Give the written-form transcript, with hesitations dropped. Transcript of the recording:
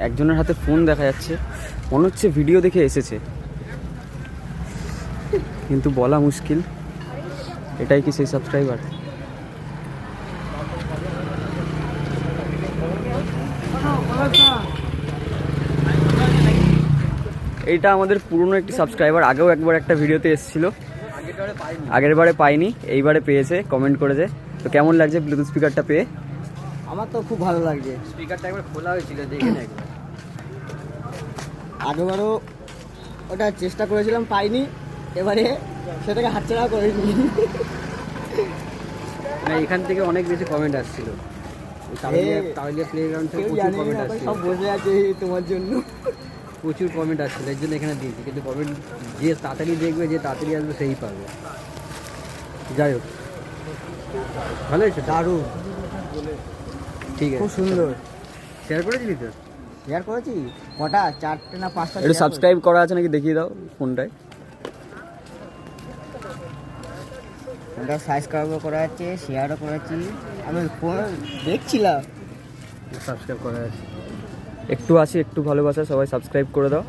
একজনের হাতে ফোন দেখা যাচ্ছে, মনে হচ্ছে ভিডিও দেখে এসেছে, কিন্তু বলা মুশকিল এটাই কি সেই সাবস্ক্রাইবার। এইটা আমাদের পুরনো একটি সাবস্ক্রাইবার, আগেও একবার একটা ভিডিওতে এসেছিল, আগের বারে পাইনি, এইবারে পেয়েছে, কমেন্ট করেছে। তো কেমন লাগছে ব্লুটুথ স্পিকারটা পেয়ে? আমার তো খুব ভালো লাগছে। স্পিকারটা একবার খোলা হয়েছিল, দেখে না একবার। আগেবারও ওটা চেষ্টা করেছিলাম, পাইনি, এবারে সেটাকে হাতছাড়া করিনি। না, এখান থেকে অনেক বেশি কমেন্ট আসছিল, তাহলে প্লেগ্রাউন্ড থেকে প্রচুর কমেন্ট আসছিল, সব বসে আছে তোমার জন্য, প্রচুর কমেন্ট আসছিল, এর জন্য এখানে দিয়েছি। কিন্তু কমেন্ট যে তাড়াতাড়ি দেখবে, যে তাড়াতাড়ি আসবে সেই পাবে। যাই হোক, ভালো হয়েছে, দারুণ, ঠিক আছে, খুব সুন্দর। শেয়ার করেছিলি তো? শেয়ার করেছি, কটা 4টে না 5টা। একটু সাবস্ক্রাইব করা আছে নাকি দেখিয়ে দাও ফোনটায়। ওটা সাবস্ক্রাইবও করা আছে, শেয়ারও করেছি, আমি ফোন দেখছিলাম। সাবস্ক্রাইব করা আছে, একটু আসি, একটু ভালোবাসা, সবাই সাবস্ক্রাইব করে দাও।